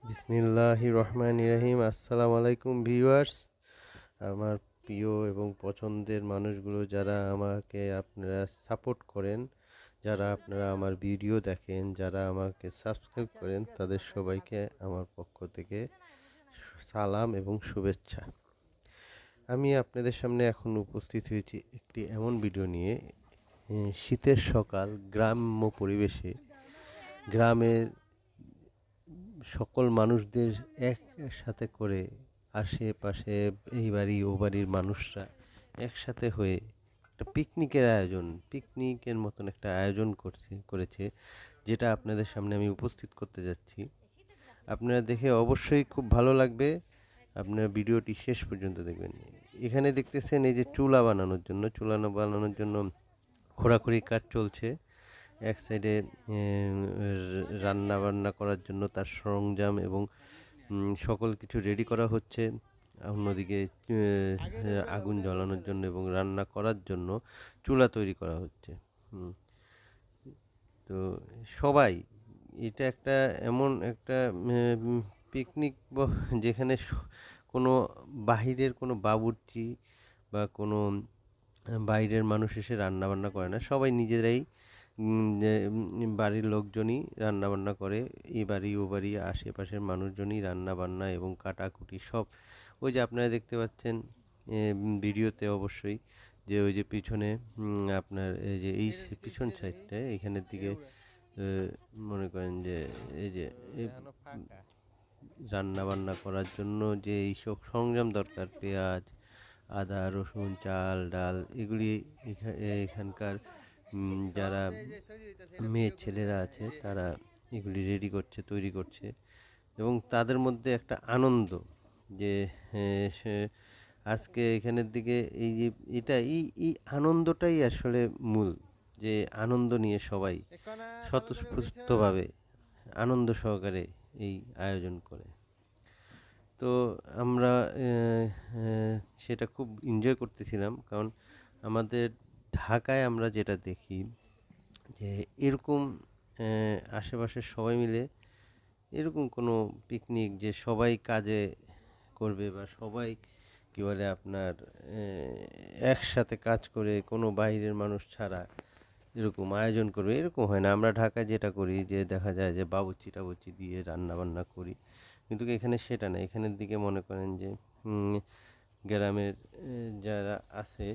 বিসমিল্লাহির রহমানির রহিম। আসসালামু আলাইকুম ভিউয়ার্স। আমার প্রিয় এবং পছন্দের মানুষগুলো যারা আমাকে আপনারা সাপোর্ট করেন, যারা আপনারা আমার ভিডিও দেখেন, যারা আমাকে সাবস্ক্রাইব করেন, তাদের সবাইকে আমার পক্ষ থেকে সালাম এবং শুভেচ্ছা। আমি আপনাদের সামনে এখন উপস্থিত হয়েছি একটি এমন ভিডিও নিয়ে। শীতের সকাল, গ্রাম্য পরিবেশে, গ্রামের সকল মানুষদের একসাথে করে আশেপাশে এই বাড়ি ও বাড়ির মানুষরা একসাথে হয়ে একটা পিকনিকের মতন একটা আয়োজন করেছে, যেটা আপনাদের সামনে আমি উপস্থিত করতে যাচ্ছি। আপনারা দেখে অবশ্যই খুব ভালো লাগবে। আপনারা ভিডিওটি শেষ পর্যন্ত দেখবেন। এখানে দেখতেছেন এই যে চুলা বানানোর জন্য খোঁড়াখুড়ি কাজ চলছে। এক সাইডে রান্না বান্না করার জন্য তার সরঞ্জাম এবং সকল কিছু রেডি করা হচ্ছে। অন্যদিকে আগুন জ্বালানোর জন্য এবং রান্না করার জন্য চুলা তৈরি করা হচ্ছে। হুম, তো সবাই, এটা একটা এমন একটা পিকনিক যেখানে কোনো বাহিরের কোনো বাবুর্চি বা কোনো বাইরের মানুষ এসে রান্না বান্না করে না, সবাই নিজেরাই বাড়ির লোকজনই রান্নাবান্না করে। এই বাড়ি ও বাড়ি আশেপাশের মানুষজনই রান্নাবান্না এবং কাটাকুটি সব। ওই যে আপনারা দেখতে পাচ্ছেন ভিডিওতে অবশ্যই, যে ওই যে পিছনে আপনার এই যে পিছন সাইডটায় এখানের দিকে মনে করেন যে এই যে এই রান্না বান্না করার জন্য যে এইসব সরঞ্জাম দরকার, পেঁয়াজ, আদা, রসুন, চাল, ডাল, এগুলি এখানকার যারা মেয়ে ছেলেরা আছে তারা এগুলি রেডি করছে, তৈরি করছে। এবং তাদের মধ্যে একটা আনন্দ যে সে আজকে এখানের দিকে এই যে এই আনন্দটাই আসলে মূল, যে আনন্দ নিয়ে সবাই স্বতঃস্ফূর্তভাবে আনন্দ সহকারে এই আয়োজন করে। তো আমরা সেটা খুব এনজয় করতেছিলাম, কারণ আমাদের ঢাকায় আমরা যেটা দেখি যে এরকম আশেপাশের সবাই মিলে এরকম কোনো পিকনিক যে সবাই কাজে করবে বা সবাই কী বলে আপনার একসাথে কাজ করে কোনো বাইরের মানুষ ছাড়া এরকম আয়োজন করবে, এরকম হয় না। আমরা ঢাকায় যেটা করি যে দেখা যায় যে বাবুর্চি টাবুর্চি দিয়ে রান্না বান্না করি, কিন্তু এখানে সেটা না। এখানের দিকে মনে করেন যে গ্রামের যারা আছে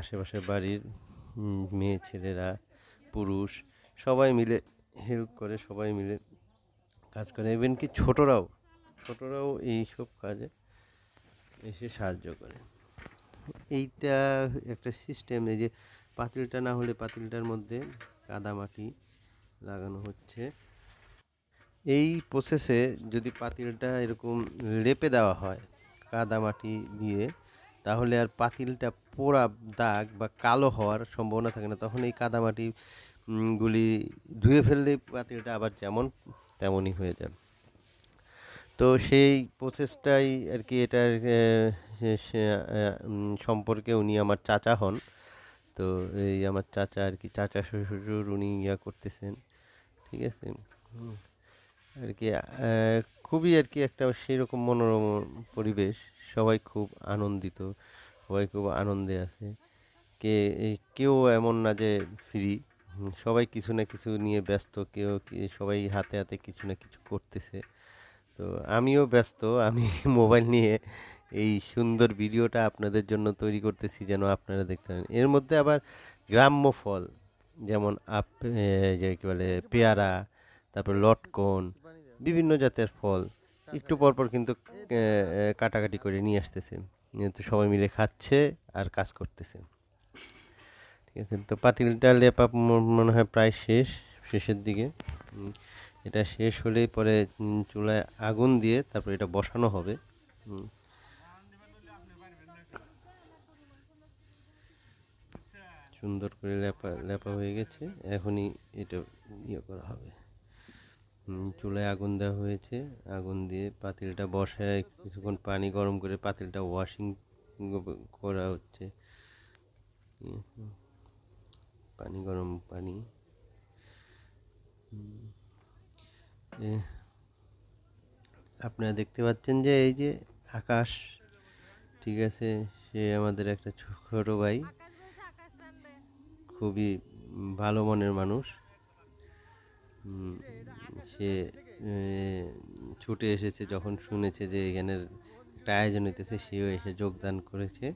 আশেপাশের বাড়ির মেয়ে ছেলেরা, পুরুষ, সবাই মিলে হেল্প করে, সবাই মিলে কাজ করে। ইভেন কি ছোটরাও এইসব কাজে এসে সাহায্য করে। এইটা একটা সিস্টেম। এই যে পাতিলটা না হলে পাতিলটার মধ্যে কাদামাটি লাগানো হচ্ছে। এই প্রসেসে যদি পাতিলটা এরকম লেপে দেওয়া হয় কাদামাটি দিয়ে, তাহলে আর পাতিলটা পোড়া দাগ বা কালো হওয়ার সম্ভাবনা থাকে না। তখন এই কাদামাটি গুলি ধুয়ে ফেললেই পাতিলটা আবার যেমন তেমনই হয়ে যাবে। তো সেই প্রসেসটাই আর কি, এটার সম্পর্কে উনি আমার চাচা হন। তো এই আমার চাচা আর কি, চাচা শ্বশুর উনি করতেছেন, ঠিক আছে। হুম, আর কি খুবই আর কি একটা সেরকম মনোরম পরিবেশ। সবাই খুব আনন্দিত, সবাই খুব আনন্দে আছে। কেউ এমন না যে ফ্রি, সবাই কিছু না কিছু নিয়ে ব্যস্ত। সবাই হাতে হাতে কিছু না কিছু করতেছে। তো আমিও ব্যস্ত। আমি মোবাইল নিয়ে এই সুন্দর ভিডিওটা আপনাদের জন্য তৈরি করতেছি, যেন আপনারা দেখতে পারেন। এর মধ্যে আবার গ্রাম্য ফল, যেমন যে কী বলে পেয়ারা, তারপর লটকন, বিভিন্ন জাতের ফল একটু পরপর কিন্তু কাটাকাটি করে নিয়ে আসতেছে। তো সবাই মিলে খাচ্ছে আর কাজ করতেছে, ঠিক আছে। তো পাতিলটা লেপা মনে হয় প্রায় শেষের দিকে। এটা শেষ হলেই পরে চুলায় আগুন দিয়ে তারপর এটা বসানো হবে। সুন্দর করে লেপা লেপা হয়ে গেছে। এখনই এটা করা হবে। চুলায় আগুন দেওয়া হয়েছে। আগুন দিয়ে পাতিলটা বসায় কিছুক্ষণ পানি গরম করে পাতিলটা ওয়াশিং করা হচ্ছে। পানি, গরম পানি। আপনারা দেখতে পাচ্ছেন যে এই যে আকাশ, ঠিক আছে, সে আমাদের একটা ছোট ভাই, খুবই ভালো মনের মানুষ। সে ছুটে এসেছে যখন শুনেছে যে এখানের একটা আয়োজন হইতেছে, সেও এসে যোগদান করেছে।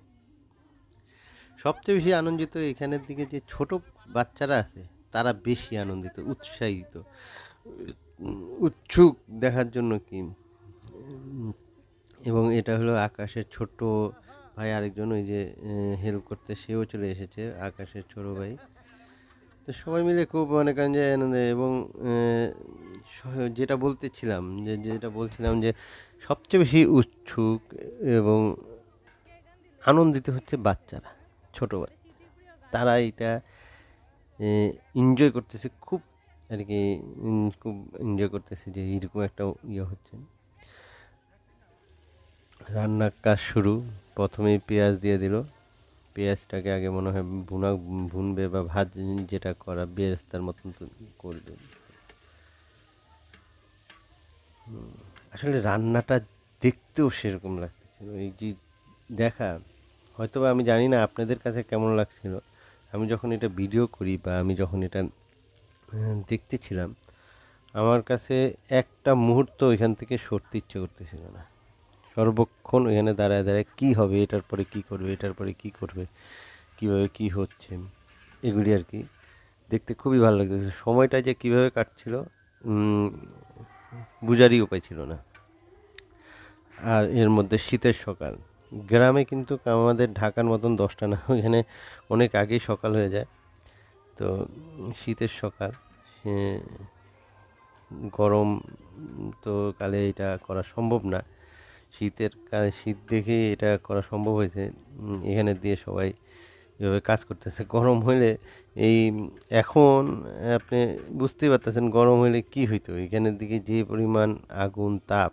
সবচেয়ে বেশি আনন্দিত এখানের দিকে যে ছোট বাচ্চারা আছে, তারা বেশি আনন্দিত, উৎসাহিত, উৎসুক দেখার জন্য কি। এবং এটা হলো আকাশের ছোট ভাই, আরেকজন ওই যে হেল্প করতে সেও চলে এসেছে, আকাশের ছোট ভাই। তো সবাই মিলে খুব মনে করেন যে আনন্দে। এবং যেটা বলছিলাম যে সবচেয়ে বেশি উৎসুক এবং আনন্দিত হচ্ছে বাচ্চারা, ছোট বাচ্চা। তারা এটা এনজয় করতেছে খুব আর কি, খুব এনজয় করতেছে যে এরকম একটা ইয়ে হচ্ছে। রান্নার কাজ শুরু, প্রথমেই পেঁয়াজ দিয়ে দিল। পেঁয়াজটাকে আগে মনে হয় ভুনবে বা যেটা করা বেরেস্তার মতন তো করবে। আসলে রান্নাটা দেখতেও সেরকম লাগতেছিল, এই যে দেখা, হয়তো বা আমি জানি না আপনাদের কাছে কেমন লাগছিল। আমি যখন এটা ভিডিও করি বা আমি যখন এটা দেখতেছিলাম, আমার কাছে একটা মুহূর্ত এখান থেকে সরতে ইচ্ছে করতেছিল না। সর্বক্ষণ ওইখানে দাঁড়ায় দাঁড়ায় কী হবে, এটার পরে কী করবে, এটার পরে কী করবে, কীভাবে কী হচ্ছে, এগুলি আর কি দেখতে খুবই ভালো লাগতেছিল। সময়টা যে কীভাবে কাটছিল বুঝারই উপায় ছিল না। আর এর মধ্যে শীতের সকাল, গ্রামে কিন্তু আমাদের ঢাকার মতন 10টা না, ওইখানে অনেক আগেই সকাল হয়ে যায়। তো শীতের সকাল, গরম তো কালে এটা করা সম্ভব না, শীতের কালে শীত দেখে এটা করা সম্ভব হয়েছে। এখানে দিয়ে সবাই এভাবে কাজ করতেছে। গরম হইলে এই এখন আপনি বুঝতেই পারতেছেন গরম হইলে কি হইতো, এখানের দিকে যে পরিমাণ আগুন তাপ,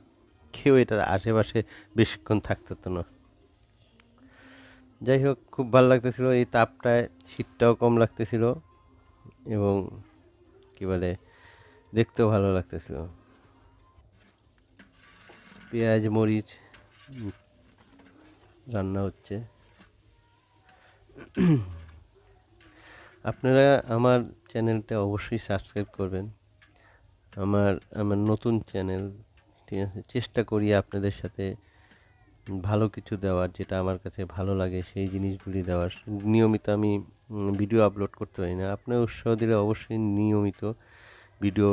কেউ এটার আশেপাশে বেশিক্ষণ থাকতে হতো না। যাই হোক, খুব ভালো লাগতেছিল এই তাপটায়, শীতটাও কম লাগতেছিল এবং কি বলে দেখতেও ভালো লাগতেছিল। পেঁয়াজ মরিচ রান্না হচ্ছে। আপনারা আমার চ্যানেলটা অবশ্যই সাবস্ক্রাইব করবেন। আমার আমার নতুন চ্যানেল, ঠিক আছে, চেষ্টা করি আপনাদের সাথে ভালো কিছু দেওয়ার, যেটা আমার কাছে ভালো লাগে সেই জিনিসগুলি দেওয়ার। নিয়মিত আমি ভিডিও আপলোড করতে পারি না, আপনার উৎসাহ দিলে অবশ্যই নিয়মিত ভিডিও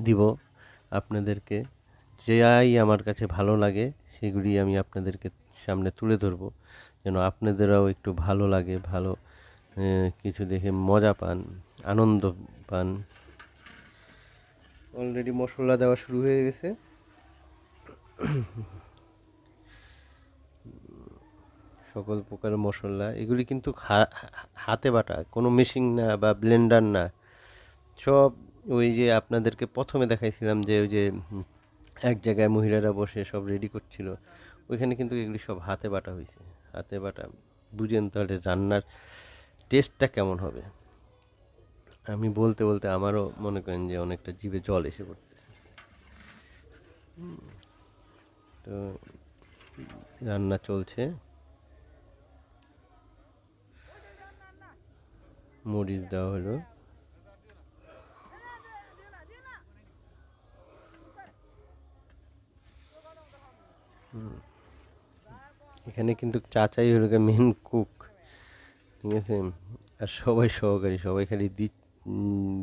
দিব আপনাদেরকে। যাই আমার কাছে ভালো লাগে সেগুলি আমি আপনাদেরকে সামনে তুলে ধরবো, যেন আপনাদেরও একটু ভালো লাগে, ভালো কিছু দেখে মজা পান, আনন্দ পান। অলরেডি মশলা দেওয়া শুরু হয়ে গেছে। সকল প্রকার মশলা, এগুলি কিন্তু হাতে বাটা, কোনো মেশিন না বা ব্লেন্ডার না। সব ওই যে আপনাদেরকে প্রথমে দেখাইছিলাম যে ওই যে এক জায়গায় মহিলারা বসে সব রেডি করছিল, ওইখানে কিন্তু এগুলি সব হাতে বাটা হয়েছে, হাতে বাটা। বুঝেন তাহলে রান্নার টেস্টটা কেমন হবে। আমি বলতে বলতে আমারও মনে করেন যে অনেকটা জিভে জল এসে পড়তেছে। তো রান্না চলছে, মরিচ দেওয়া হলো। এখানে কিন্তু চাচাই হলো মেন কুক, ঠিক আছে, আর সবাই সহকারী, সবাই খালি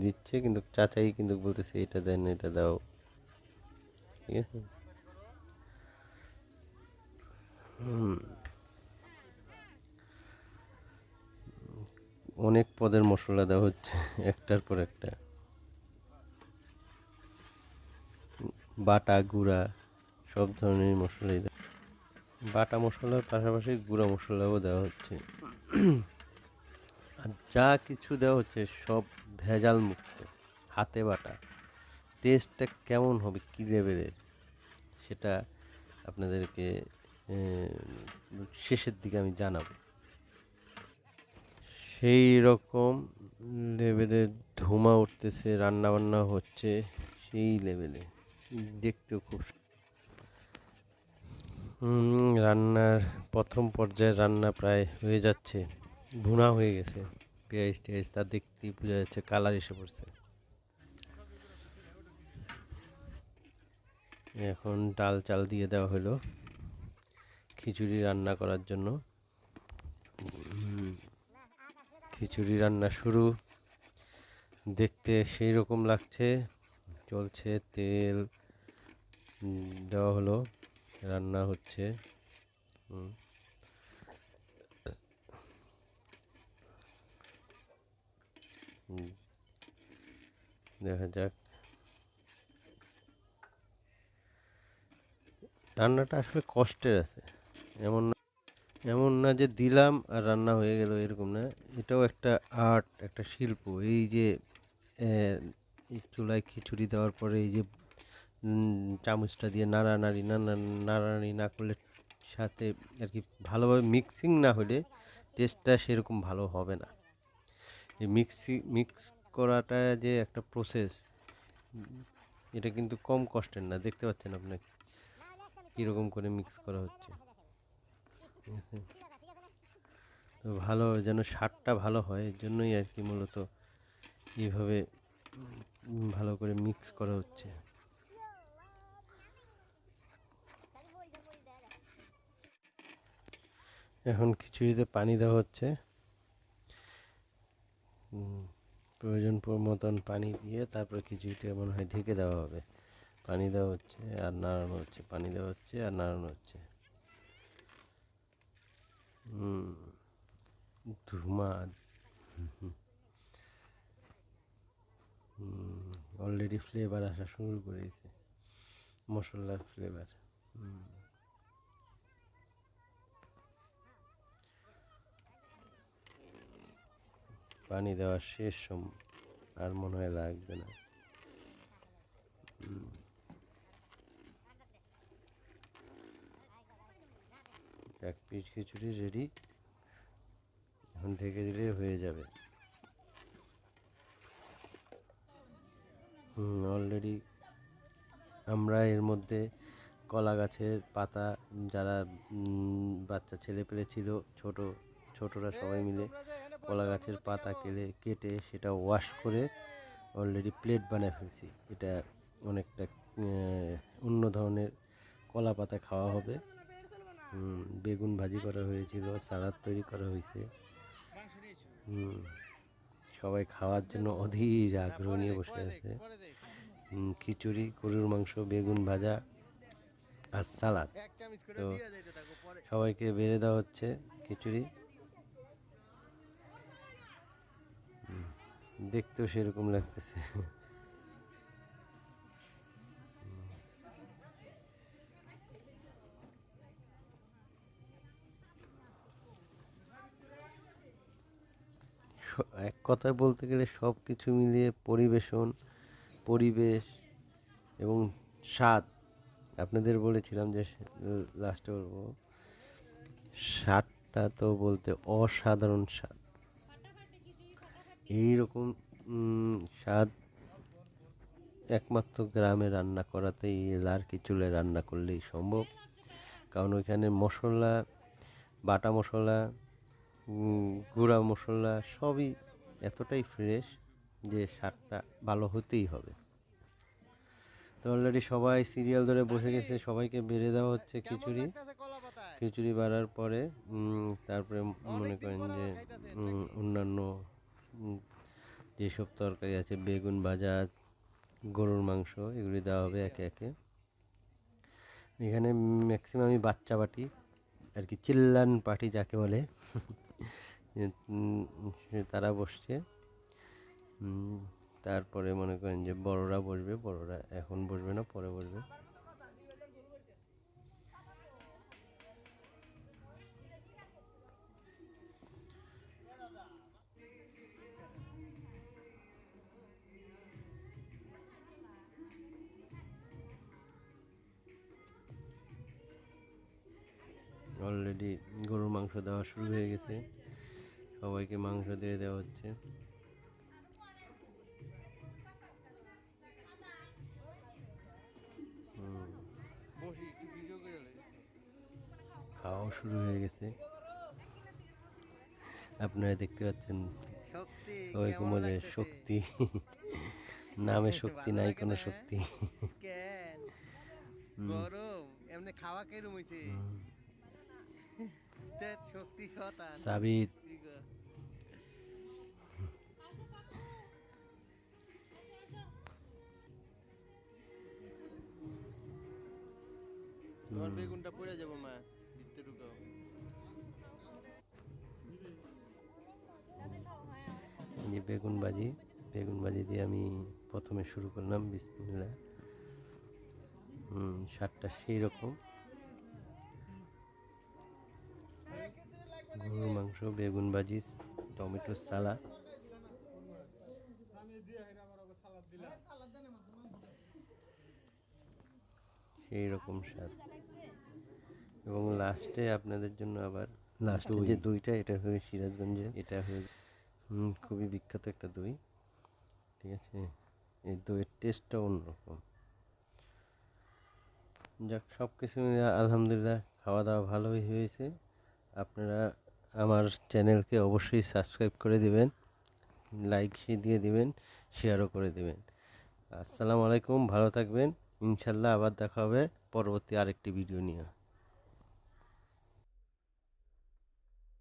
দিচ্ছে, কিন্তু চাচাই কিন্তু বলতেছে এটা দেন, এটা দাও, ঠিক আছে। অনেক পদের মশলা দেওয়া হচ্ছে একটার পর একটা, বাটা গুঁড়া সব ধরনের মশলাই দেওয়া। বাটা মশলার পাশাপাশি গুঁড়া মশলাও দেওয়া হচ্ছে। আর যা কিছু দেওয়া হচ্ছে সব ভেজাল মুক্ত, হাতে বাটা। টেস্টটা কেমন হবে, কী লেভেলের, সেটা আপনাদেরকে শেষের দিকে আমি জানাবো। সেই রকম লেভেলের ধোঁয়া উঠতেছে, রান্না বান্না হচ্ছে সেই লেভেলে, দেখতেও খুব রান্নার প্রথম পর্যায়ে রান্না প্রায় হয়ে যাচ্ছে, ভুনা হয়ে গেছে। পেঁয়াজ টেয়াজ তা দেখতেই বোঝা যাচ্ছে, কালার এসে পড়ছে। এখন ডাল চাল দিয়ে দেওয়া হলো খিচুড়ি রান্না করার জন্য। খিচুড়ি রান্না শুরু, দেখতে সেই রকম লাগছে। চলছে, তেল দেওয়া হলো, রান্না হচ্ছে। দেখা যাক। রান্নাটা আসলে কষ্টের আছে, এমন না এমন না যে দিলাম আর রান্না হয়ে গেল, এরকম না। এটাও একটা আর্ট, একটা শিল্প। এই যে এই চুলায় খিচুড়ি দেওয়ার পরে এই যে চামচটা দিয়ে নাড়ানাড়ি না করলে, সাথে আর কি ভালোভাবে মিক্সিং না হলে টেস্টটা সেরকম ভালো হবে না। এই মিক্স করাটা যে একটা প্রসেস, এটা কিন্তু কম কষ্টের না। দেখতে পাচ্ছেন আপনি কীরকম করে মিক্স করা হচ্ছে। তো ভালো যেন স্বাদটা ভালো হয়, এর জন্যই আর কি মূলত এইভাবে ভালো করে মিক্স করা হচ্ছে। এখন খিচুড়িতে পানি দেওয়া হচ্ছে, প্রয়োজন মতন পানি দিয়ে তারপর খিচুড়িটা মনে হয় ঢেকে দেওয়া হবে। পানি দেওয়া হচ্ছে আর নাড়ানো হচ্ছে, পানি দেওয়া হচ্ছে আর নাড়ানো হচ্ছে। ধুমা অলরেডি ফ্লেভার আসা শুরু করেছে, মশলার ফ্লেভার। পানি দেওয়া শেষ, আর মনে হয় লাগবে না। এক পিস খিচুড়ি রেডি, এখন ঢেকে দিলে হয়ে যাবে। অলরেডি আমরা এর মধ্যে কলা গাছের পাতা, যারা বাচ্চা ছেলে পেলে ছিল, ছোটরা সবাই মিলে কলা গাছের পাতা কেটে সেটা ওয়াশ করে অলরেডি প্লেট বানিয়ে ফেলছি। এটা অনেকটা অন্য ধরনের কলা পাতা খাওয়া হবে। বেগুন ভাজি করা হয়েছিল, সালাদ তৈরি করা হয়েছে। সবাই খাওয়ার জন্য অধীর আগ্রহ নিয়ে বসে আছে। খিচুড়ি, গরুর মাংস, বেগুন ভাজা আর সালাদ। তো সবাইকে বেড়ে দেওয়া হচ্ছে খিচুড়ি। দেখতেও সেরকম লাগতেছে। এক কথায় বলতে গেলে সব কিছু মিলিয়ে পরিবেশ এবং স্বাদ, আপনাদের বলেছিলাম যে লাস্টে বলবো, স্বাদটা তো বলতে অসাধারণ স্বাদ। এইরকম স্বাদ একমাত্র গ্রামে রান্না করাতেই, লার্কি চুলায় রান্না করলেই সম্ভব। কারণ ওইখানে মশলা, বাটা মশলা, গুঁড়া মশলা সবই এতটাই ফ্রেশ যে স্বাদটা ভালো হতেই হবে। তো অলরেডি সবাই সিরিয়াল ধরে বসে গেছে, সবাইকে বেড়ে দেওয়া হচ্ছে খিচুড়ি বাড়ার পরে তারপরে মনে করেন যে অন্যান্য যেসব তরকারি আছে, বেগুন ভাজা, গরুর মাংস, এগুলি দেওয়া হবে একে একে। এখানে ম্যাক্সিমামই বাচ্চা পার্টি আর কি, চিল্লান পার্টি যাকে বলে, তারা বসছে। তারপরে মনে করেন যে বড়রা বসবে, বড়রা এখন বসবে না, পরে বসবে। অলরেডি গরুর মাংস দেওয়া শুরু হয়ে গেছে, সবাইকে মাংস দিয়ে দেওয়া হচ্ছে। খাওয়াও শুরু হয়ে গেছে। আপনারা দেখতে পাচ্ছেন শক্তি ওই কেমন কুমোদের লাগতেছে? শক্তি, নামে শক্তি ভালো নাই লাগে কোনো না? শক্তি। কেন হুম, গরম এমনি খাওয়া কেরম হইছে? হুম। ধ্যাৎ, শক্তি শতান সাবিত কি গো? তোমার বেগুনটা পড়ে যাবো মা, ভিতরে ঢুকাও। এই যে বেগুন ভাজি, বেগুন ভাজি দিয়ে আমি প্রথমে শুরু করলাম বিসমিল্লাহ। স্বাদটা সেই রকম। গরুর মাংস, বেগুন ভাজি, টমেটো সালাদ, সেই রকম স্বাদ। এবং লাস্টে আপনাদের জন্য আবার লাস্টে যে দইটা, এটা হয়ে সিরাজগঞ্জে, এটা হয়ে খুবই বিখ্যাত একটা দই। ঠিক আছে, এই দইয়ের টেস্টটা অন্যরকম। যাক, সব কিছু মিলে আলহামদুলিল্লাহ খাওয়া দাওয়া ভালোই হয়েছে। আপনারা আমার চ্যানেলকে অবশ্যই সাবস্ক্রাইব করে দিবেন, লাইক দিয়ে দিবেন, শেয়ারও করে দিবেন। আসসালামু আলাইকুম, ভালো থাকবেন। ইনশাল্লাহ আবার দেখা হবে পরবর্তী আরেকটি ভিডিও নিয়ে।